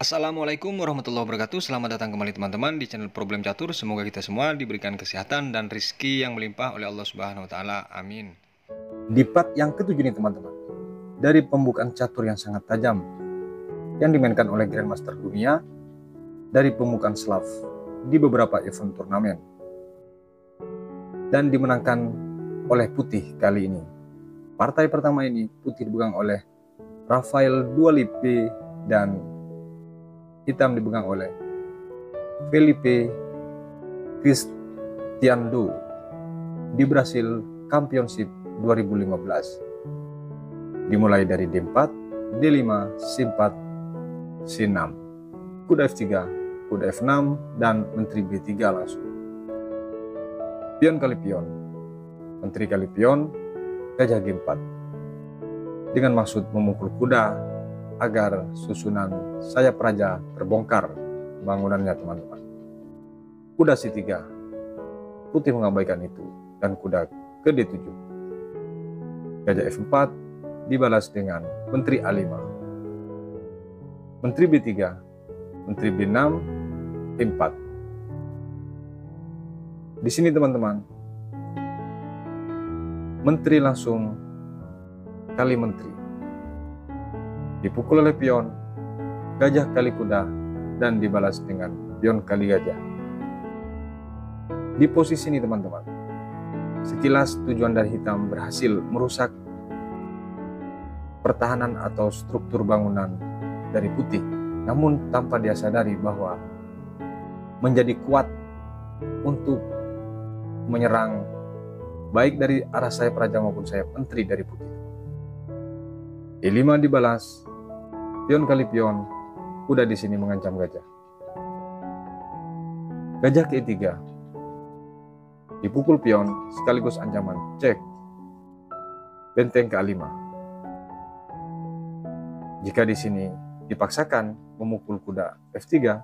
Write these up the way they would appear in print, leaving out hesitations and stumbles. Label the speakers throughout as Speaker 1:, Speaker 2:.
Speaker 1: Assalamualaikum warahmatullahi wabarakatuh. Selamat datang kembali teman-teman di channel Problem Catur. Semoga kita semua diberikan kesehatan dan rizki yang melimpah oleh Allah Subhanahu wa taala. Amin.
Speaker 2: Di part yang ketujuh nih teman-teman, dari pembukaan catur yang sangat tajam yang dimainkan oleh Grandmaster dunia dari pembukaan Slav di beberapa event turnamen dan dimenangkan oleh putih kali ini. Partai pertama ini putih dipegang oleh Rafael Dualipe dan hitam dipegang oleh Felipe Cristiando di Brasil Championship 2015. Dimulai dari D4, D5, C4, C6, kuda F3, kuda F6, dan menteri B3 langsung. Pion kali pion, menteri kali pion, gajah G4. Dengan maksud memukul kuda agar susunan sayap raja terbongkar bangunannya teman-teman. Kuda C3, putih mengabaikan itu, dan kuda ke D7. Gajah F4 dibalas dengan menteri A5. Menteri B3, menteri B6, E4. Di sini teman-teman, menteri langsung kali menteri. Dipukul oleh pion, gajah kali kuda, dan dibalas dengan pion kali gajah. Di posisi ini teman-teman, sekilas tujuan dari hitam berhasil merusak pertahanan atau struktur bangunan dari putih, namun tanpa dia sadari bahwa menjadi kuat untuk menyerang baik dari arah sayap raja maupun sayap menteri dari putih. E5 dibalas, pion kali pion, kuda di sini mengancam gajah. Gajah ke E3, dipukul pion sekaligus ancaman cek, benteng ke A5. Jika di sini dipaksakan memukul kuda F3,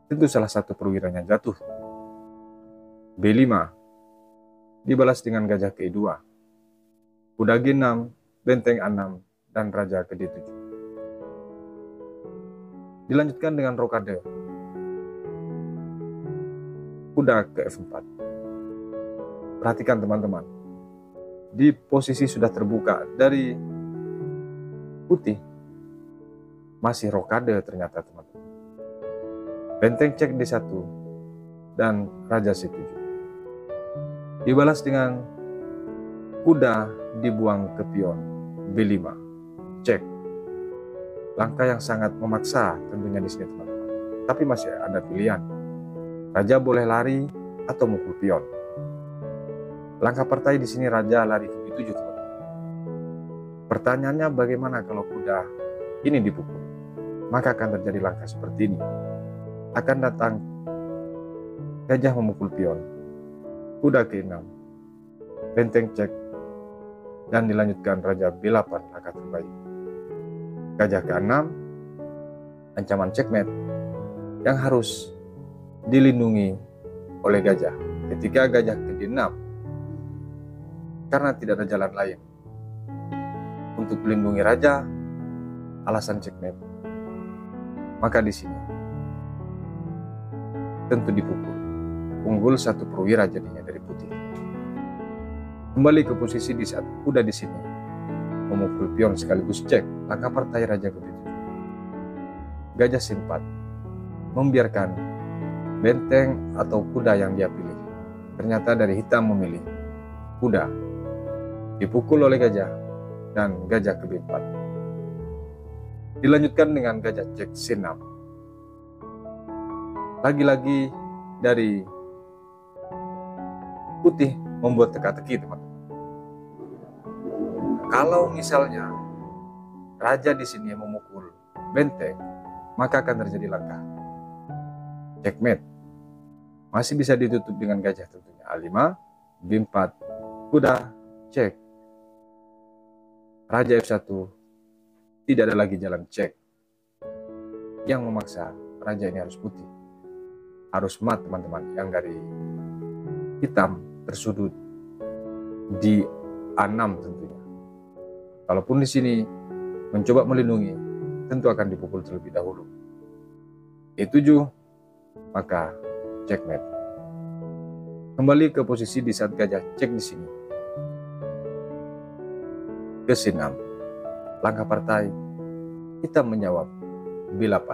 Speaker 2: tentu salah satu perwiranya jatuh. B5 dibalas dengan gajah ke E2, kuda G6, benteng A6, dan raja ke D7. Dilanjutkan dengan rokade, kuda ke F4. Perhatikan teman-teman, di posisi sudah terbuka dari putih, masih rokade ternyata teman-teman. Benteng cek D1 dan raja C7. Dibalas dengan kuda dibuang ke pion B5, cek. Langkah yang sangat memaksa tentunya di sini teman-teman. Tapi masih ada pilihan. Raja boleh lari atau mukul pion. Langkah partai di sini raja lari ke B7 teman-teman. Pertanyaannya bagaimana kalau kuda ini dipukul? Maka akan terjadi langkah seperti ini. Akan datang gajah memukul pion, kuda ke E6, benteng cek, dan dilanjutkan raja B8 langkah terbaik. Gajah ke A6, ancaman checkmate yang harus dilindungi oleh gajah. Ketika gajah ke D6, karena tidak ada jalan lain untuk melindungi raja, alasan checkmate, maka di sini tentu dipukul. Unggul satu perwira jadinya dari putih. Kembali ke posisi di saat kuda di sini memukul pion sekaligus cek langkah partai raja ke B7. Gajah C4 membiarkan benteng atau kuda yang dia pilih. Ternyata dari hitam memilih kuda. Dipukul oleh gajah dan gajah ke B4. Dilanjutkan dengan gajah cek C6. Lagi-lagi dari putih membuat teka-teki teman-teman. Kalau misalnya raja di sini memukul benteng, maka akan terjadi langkah checkmate. Masih bisa ditutup dengan gajah tentunya. A5, B4, kuda, cek. Raja F1, tidak ada lagi jalan cek. Yang memaksa raja ini harus putih. Harus mat teman-teman, yang dari hitam tersudut di A6 tentunya. Kalaupun di sini mencoba melindungi, tentu akan dipukul terlebih dahulu. E7, maka checkmate. Kembali ke posisi di saat gajah cek di sini. Ke C6. Langkah partai, hitam menjawab B8.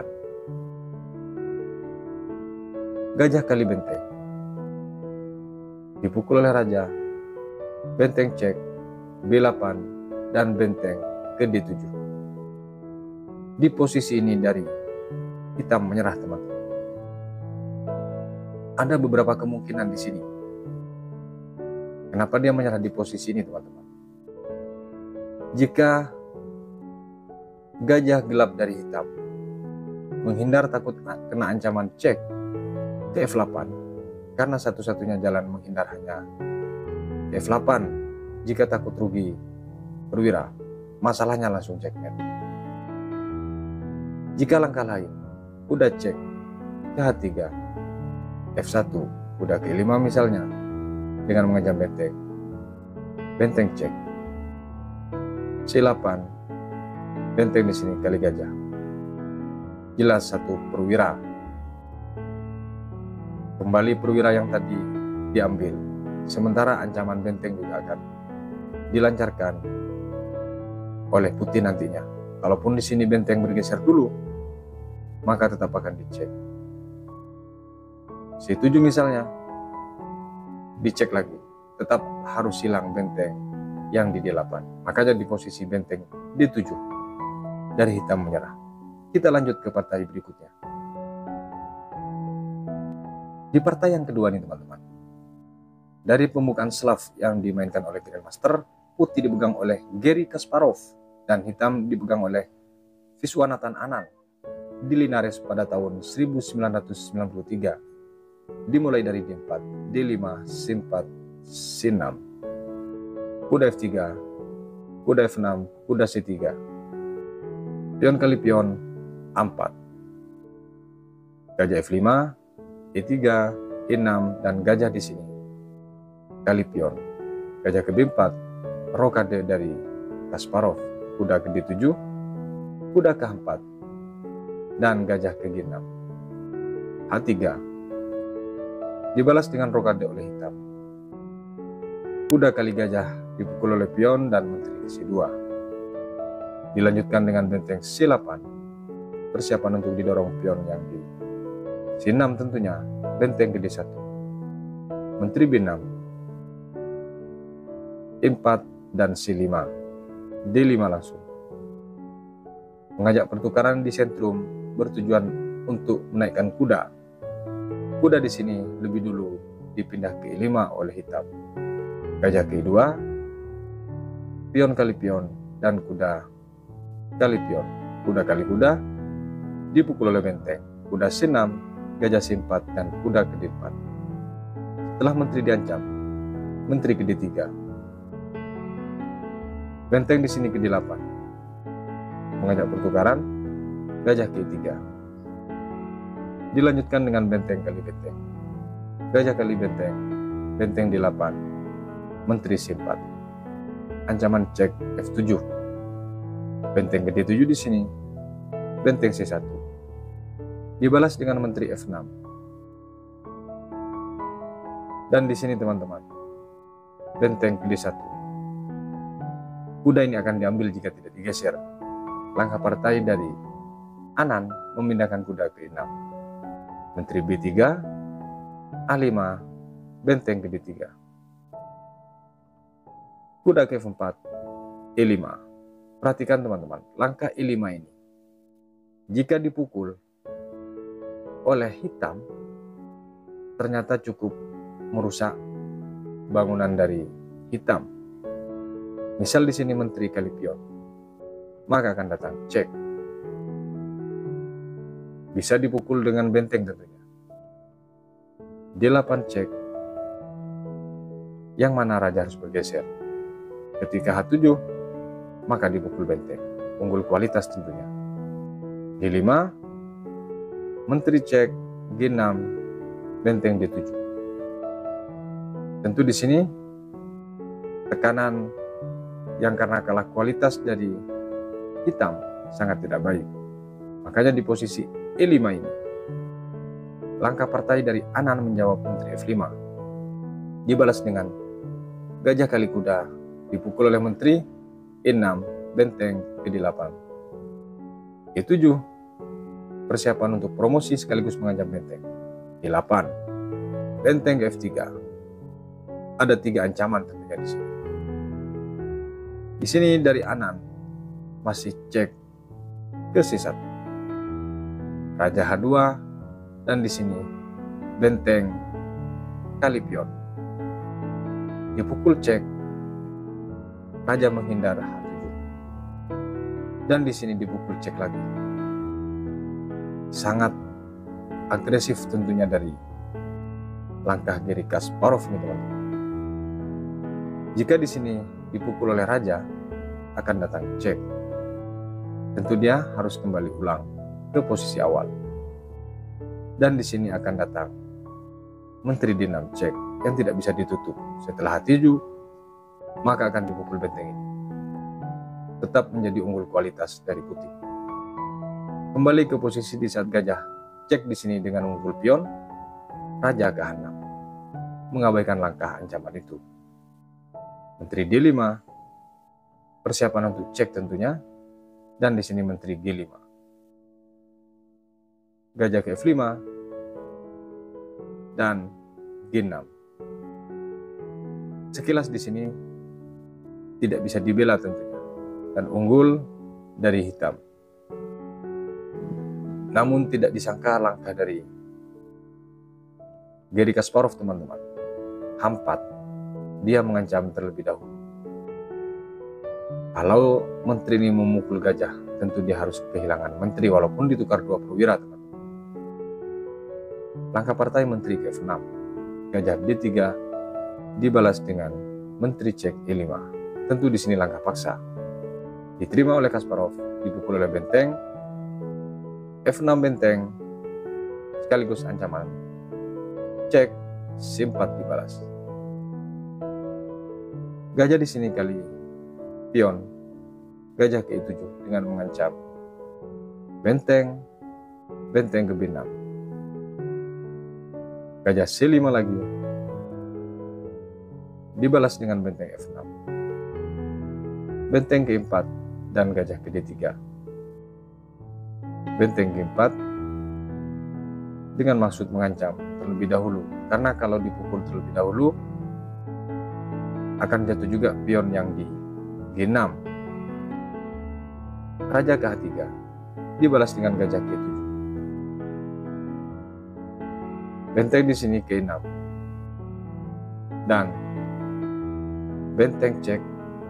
Speaker 2: Gajah kali benteng. Dipukul oleh raja, benteng cek, B8, dan benteng ke D7. Di posisi ini dari hitam menyerah, teman-teman. Ada beberapa kemungkinan di sini. Kenapa dia menyerah di posisi ini, teman-teman? Jika gajah gelap dari hitam menghindar takut kena ancaman cek ke F8, karena satu-satunya jalan menghindar hanya ke F8. Jika takut rugi perwira, masalahnya langsung checkmate. Jika langkah lain, kuda cek ke H3, F1, kuda ke E5 misalnya, dengan mengancam benteng, benteng cek, C8, benteng di sini kali gajah. Jelas satu perwira. Kembali perwira yang tadi diambil, sementara ancaman benteng juga akan dilancarkan oleh putih nantinya. Kalaupun di sini benteng bergeser dulu, maka tetap akan dicek. C7 misalnya, dicek lagi, tetap harus hilang benteng yang di D8. Makanya di posisi benteng D7 dari hitam menyerah. Kita lanjut ke partai berikutnya. Di partai yang kedua nih, teman-teman. Dari pembukaan Slav yang dimainkan oleh Grandmaster, putih dipegang oleh Garry Kasparov dan hitam dipegang oleh Viswanathan Anand di Linares pada tahun 1993. Dimulai dari D4, D5, C4, C6, kuda F3, kuda F6, kuda C3, pion kali pion A4, gajah F5, E3, E6, dan gajah di sini kali pion, gajah ke B4, rokade dari Kasparov, kuda ke D7, kuda ke H4, dan gajah ke G6, H3, dibalas dengan rokade oleh hitam. Kuda kali gajah dipukul oleh pion dan menteri ke C2. Dilanjutkan dengan benteng C8. Persiapan untuk didorong pion yang di C6 tentunya, benteng ke D1. Menteri B6. E4 dan C5. D5 langsung. Mengajak pertukaran di sentrum bertujuan untuk menaikkan kuda. Kuda di sini lebih dulu dipindah ke E5 oleh hitam. Gajah ke E2, pion kali pion, dan kuda kali pion. Kuda kali kuda dipukul oleh benteng. Kuda C6, gajah C4, dan kuda ke D4. Setelah menteri diancam, menteri ke D3. Benteng di sini ke D8. Mengajak pertukaran, gajah ke E3. Dilanjutkan dengan benteng kali benteng. Gajah kali benteng, benteng D8, menteri C4. Ancaman cek F7. Benteng ke D7 di sini, benteng C1. Dibalas dengan menteri F6. Dan di sini teman-teman, benteng ke D1. Kuda ini akan diambil jika tidak digeser. Langkah partai dari Anand memindahkan kuda ke E6. Menteri B3, A5, benteng ke D3. Kuda ke F4, E5. Perhatikan teman-teman, langkah E5 ini. Jika dipukul oleh hitam, ternyata cukup merusak bangunan dari hitam. Misal di sini menteri kali pion, maka akan datang cek. Bisa dipukul dengan benteng tentunya. D8 cek, yang mana raja harus bergeser. Ketika H7, maka dipukul benteng, unggul kualitas tentunya. D5, menteri cek, G6, benteng D7. Tentu di sini tekanan yang karena kalah kualitas dari hitam sangat tidak baik. Makanya di posisi E5 ini Langkah partai dari Anan menjawab Menteri F5. Dibalas dengan gajah kali kuda dipukul oleh Menteri E6, benteng ke-8. E7, persiapan untuk promosi sekaligus mengancam benteng. E8, benteng ke F3. Ada 3 ancaman tentunya di sini. Di sini dari Anan masih cek ke C1. Raja H2 dan di sini benteng kali pion. Dipukul cek, raja menghindar H7. Dan di sini dipukul cek lagi. Sangat agresif tentunya dari langkah Garry Kasparov ini, teman-teman. Jika di sini dipukul oleh raja, akan datang cek. Tentu dia harus kembali ulang ke posisi awal. Dan di sini akan datang Menteri D6 cek yang tidak bisa ditutup. Setelah H7, maka akan dipukul benteng ini. Tetap menjadi unggul kualitas dari putih. Kembali ke posisi di saat gajah cek di sini dengan unggul pion, raja ke H6 mengabaikan langkah ancaman itu. Menteri D5, persiapan untuk cek tentunya, dan di sini Menteri G5. Gajah ke F5 dan G6. Sekilas di sini tidak bisa dibela tentunya dan unggul dari hitam. Namun tidak disangka langkah dari Garry Kasparov, teman-teman. H4, dia mengancam terlebih dahulu. Kalau menteri ini memukul gajah, tentu dia harus kehilangan menteri walaupun ditukar 2 perwira, teman-teman. Langkah partai menteri ke F6, gajah D3 dibalas dengan menteri cek E5. Tentu di sini langkah paksa. Diterima oleh Kasparov, dipukul oleh benteng. F6 benteng, sekaligus ancaman. Cek, C4 dibalas. Gajah di sini kali pion, gajah ke E7 dengan mengancam benteng, benteng ke B6. Gajah C5 lagi, dibalas dengan benteng F6. Benteng ke4 dan gajah ke D3. Benteng ke4 dengan maksud mengancam terlebih dahulu, karena kalau dipukul terlebih dahulu akan jatuh juga pion yang di G6. Raja ke H3 dibalas dengan gajah ke 7. Benteng di sini ke 6 dan benteng cek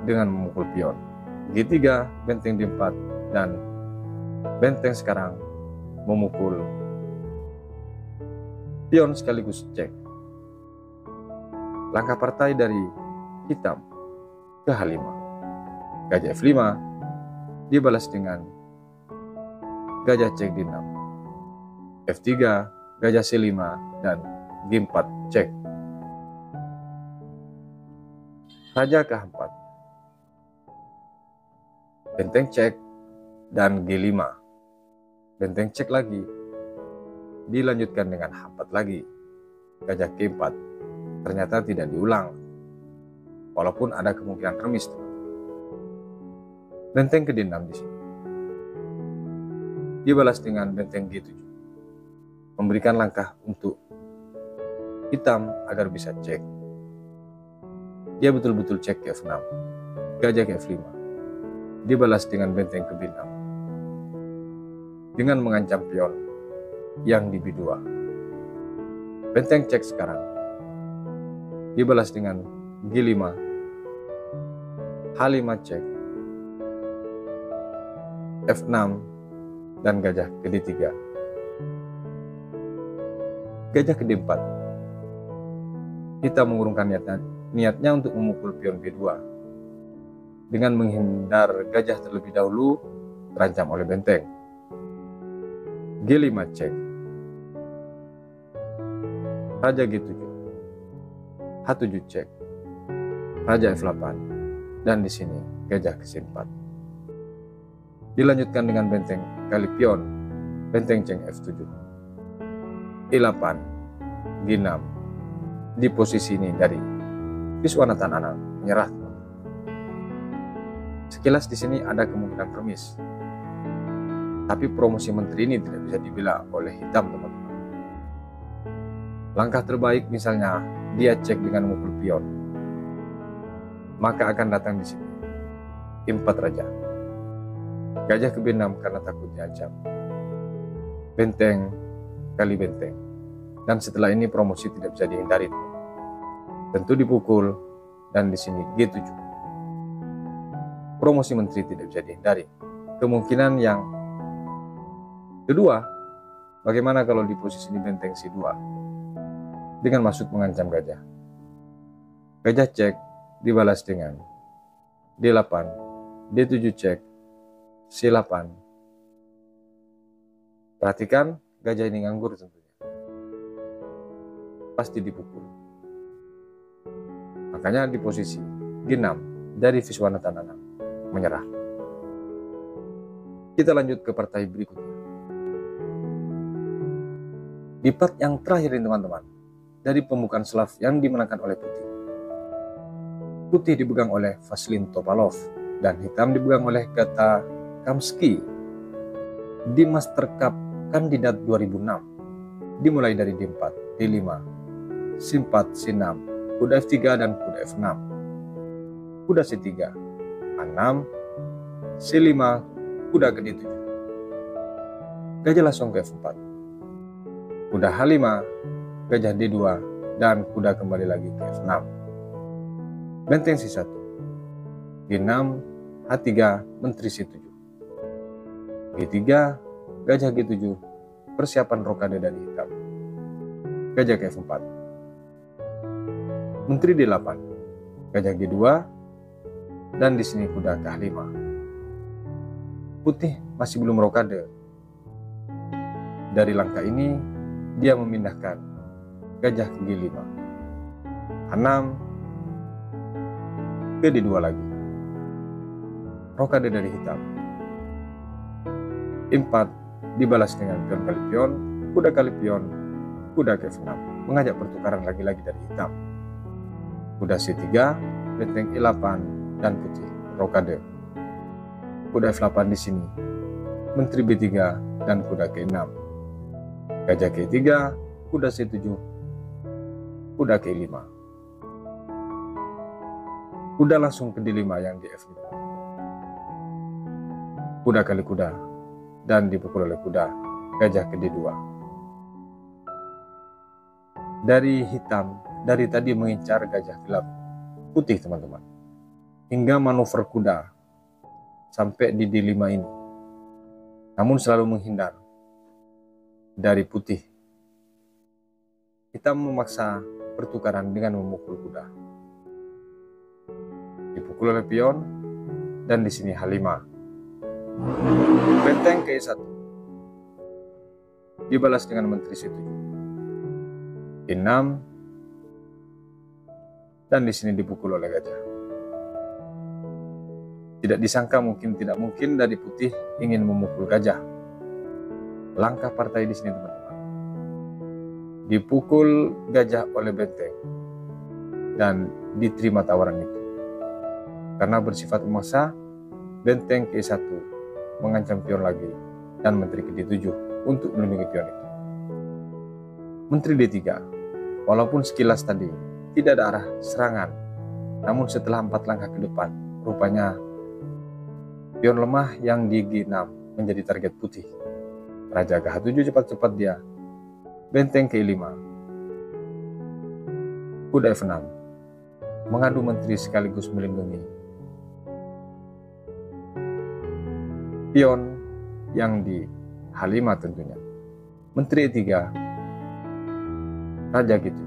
Speaker 2: dengan memukul pion. G3, benteng D4 dan benteng sekarang memukul pion sekaligus cek. Langkah partai dari hitam ke H5. Gajah F5 dibalas dengan gajah cek D6. F3, gajah C5 dan G4 cek. Raja ke H4. Benteng cek dan G5. Benteng cek lagi. Dilanjutkan dengan H4 lagi. Gajah G4. Ternyata tidak diulang. Walaupun ada kemungkinan remis. Benteng ke D6 di sini. Dibalas dengan benteng G7. Memberikan langkah untuk hitam agar bisa cek. Dia betul-betul cek ke F6. Gajah ke F5. Dibalas dengan benteng ke B6. Dengan mengancam pion yang di B2. Benteng cek sekarang. Dibalas dengan G5. H5 cek. F6 dan gajah ke D3. Gajah ke D4. Kita mengurungkan niatnya untuk memukul pion B2 dengan menghindar gajah terlebih dahulu terancam oleh benteng. G5 cek. Raja G7. H7 cek. Raja F8 dan di sini gajah ke C4. Dilanjutkan dengan benteng kali pion, benteng cek F7. E8, G6. Di posisi ini dari Viswanathan Anand menyerah. Sekilas di sini ada kemungkinan remis. Tapi promosi menteri ini tidak bisa dibela oleh hitam, teman-teman. Langkah terbaik misalnya dia cek dengan memukul pion. Maka akan datang di sini E4 raja. Gajah ke B6 karena takut diancam. Benteng kali benteng. Dan setelah ini promosi tidak bisa dihindari. Tentu dipukul dan di sini G7. Promosi menteri tidak bisa dihindari. Kemungkinan yang kedua, bagaimana kalau di posisi ini benteng C2 dengan maksud mengancam gajah. Gajah cek dibalas dengan D8, D7 cek, C8. Perhatikan gajah ini nganggur tentunya. Pasti dipukul. Makanya di posisi G6 dari Viswanathan Anand menyerah. Kita lanjut ke partai berikutnya. Di part yang terakhir ini teman-teman, dari pembukaan Slav yang dimenangkan oleh putih. Putih dipegang oleh Vasilin Topalov dan hitam dipegang oleh Gata Kamsky. Di Master Cup kandidat 2006 dimulai dari D4, D5, C4, C6, kuda F3 dan kuda F6, kuda C3, A6, C5, kuda ke D7. Gajah langsung ke F4, kuda H5, gajah D2, dan kuda kembali lagi ke F6. Benteng C1, G6, H3, menteri C7. G3, gajah G7, persiapan rokade dari hitam. Gajah ke F4. Menteri D8, gajah G2, dan di sini kuda ke H5. Putih masih belum rokade. Dari langkah ini, dia memindahkan gajah ke G5. A6, ke D2 lagi. Rokade dari hitam. E4 dibalas dengan pion kali pion, kuda kali pion, kuda ke F6. Mengajak pertukaran lagi-lagi dari hitam. Kuda C3, benteng E8, dan putih. Rokade. Kuda F8 di sini. Menteri B3 dan kuda ke 6. Gajah ke 3, kuda C7, kuda ke 5. Kuda langsung ke D5 yang di F5. Kuda kali kuda dan dipukul oleh kuda gajah ke D2. Dari hitam, dari tadi mengincar gajah gelap putih teman-teman, hingga manuver kuda sampai di D5 ini, namun selalu menghindar dari putih. Hitam memaksa pertukaran dengan memukul kuda. Dipukul oleh pion dan di sini H5. Benteng ke E1 dibalas dengan menteri C7. E6 dan di sini dipukul oleh gajah. Tidak disangka mungkin tidak mungkin dari putih ingin memukul gajah. Langkah partai di sini teman-teman. Dipukul gajah oleh benteng dan diterima tawaran itu. Karena bersifat memaksa, benteng ke E1 mengancam pion lagi dan menteri ke D7 untuk melindungi pion itu. Menteri D3, walaupun sekilas tadi tidak ada arah serangan, namun setelah 4 langkah ke depan, rupanya pion lemah yang di G6 menjadi target putih. Raja ke H7 cepat-cepat dia. Benteng ke E5. Kuda F6. Mengadu menteri sekaligus melindungi pion yang di H5 tentunya. Menteri E3. Raja gitu.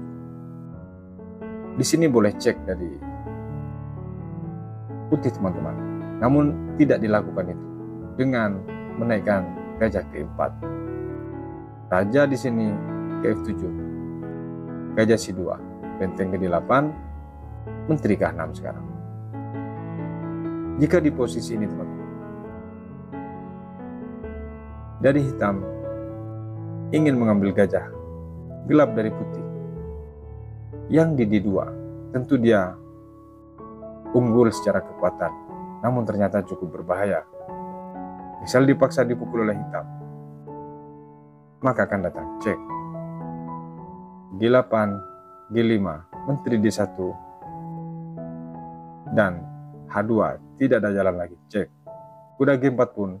Speaker 2: Di sini boleh cek dari putih teman-teman. Namun tidak dilakukan itu dengan menaikkan gajah ke E4. Raja di sini ke F7. Gajah C2. Benteng ke D8. Menteri ke H6 sekarang. Jika di posisi ini teman-teman, dari hitam ingin mengambil gajah gelap dari putih. Yang di D2 tentu dia unggul secara kekuatan, namun ternyata cukup berbahaya. Misal dipaksa dipukul oleh hitam, maka akan datang cek. G8, G5, menteri D1, dan H2 tidak ada jalan lagi, cek. Kuda G4 pun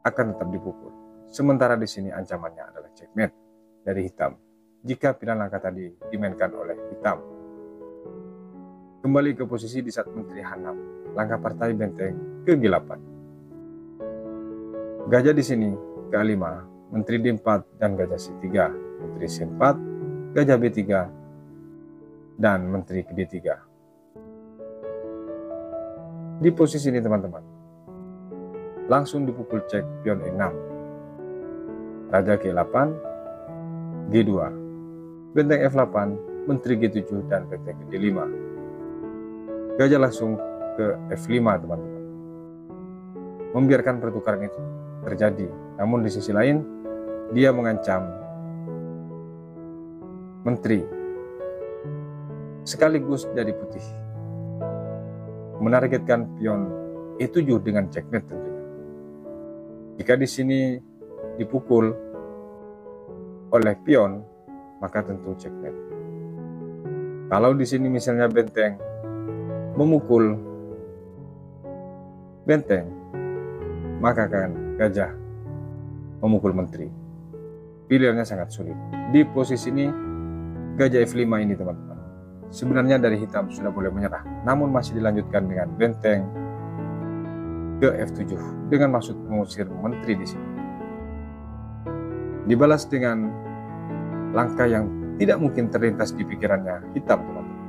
Speaker 2: akan tetap dipukul. Sementara di sini ancamannya adalah checkmate dari hitam jika pilihan langkah tadi dimainkan oleh hitam. Kembali ke posisi di saat menteri H6, langkah partai benteng ke G8. Gajah di sini ke A5, menteri D4 dan gajah C3, menteri C4, gajah B3, dan menteri ke D3. Di posisi ini teman-teman, langsung dipukul cek pion E6, raja G8, G2, benteng F8, menteri G7, dan benteng ke D5. Gajah langsung ke F5 teman-teman, membiarkan pertukaran itu terjadi. Namun di sisi lain, dia mengancam menteri sekaligus dari putih, menargetkan pion E7 dengan checkmate tentunya. Jika di sini dipukul oleh pion, maka tentu checkmate. Kalau di sini misalnya benteng memukul benteng, maka akan gajah memukul menteri. Pilihannya sangat sulit. Di posisi ini gajah F5 ini teman-teman, sebenarnya dari hitam sudah boleh menyerah, namun masih dilanjutkan dengan benteng ke F7 dengan maksud mengusir menteri di sini. Dibalas dengan langkah yang tidak mungkin terlintas di pikirannya hitam teman-teman.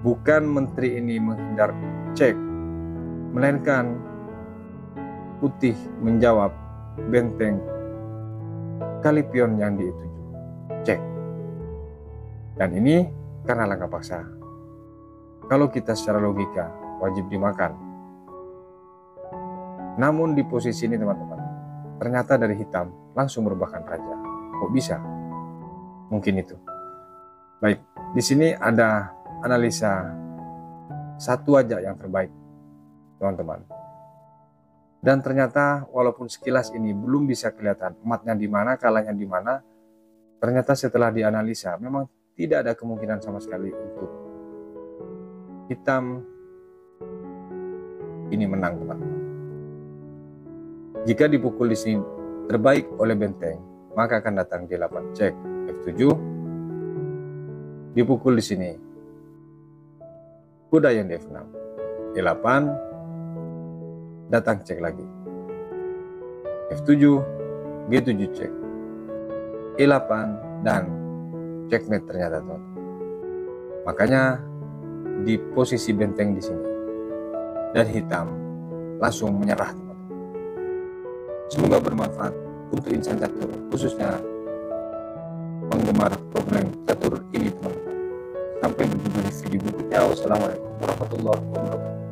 Speaker 2: Bukan menteri ini menghindar cek, melainkan putih menjawab benteng kali pion yang di E7 cek. Dan ini karena langkah paksa. Kalau kita secara logika wajib dimakan. Namun di posisi ini teman-teman, ternyata dari hitam langsung merubahkan raja. Kok bisa? Mungkin itu. Baik, di sini ada analisa satu aja yang terbaik teman-teman. Dan ternyata walaupun sekilas ini belum bisa kelihatan ematnya di mana, kalahnya di mana, ternyata setelah dianalisa memang tidak ada kemungkinan sama sekali untuk hitam ini menang teman-teman. Jika dipukul di sini terbaik oleh benteng, maka akan datang G8 cek F7. Dipukul di sini kuda yang di F6, E8, datang cek lagi F7, G7 cek, E8, dan checkmate ternyata teman-teman. Makanya di posisi benteng di sini dan hitam langsung menyerah teman-teman. Semoga bermanfaat untuk insan catur, khususnya penggemar problem catur ini teman-teman. Sampai berjumpa di video berikutnya. Wassalamualaikum warahmatullahi wabarakatuh.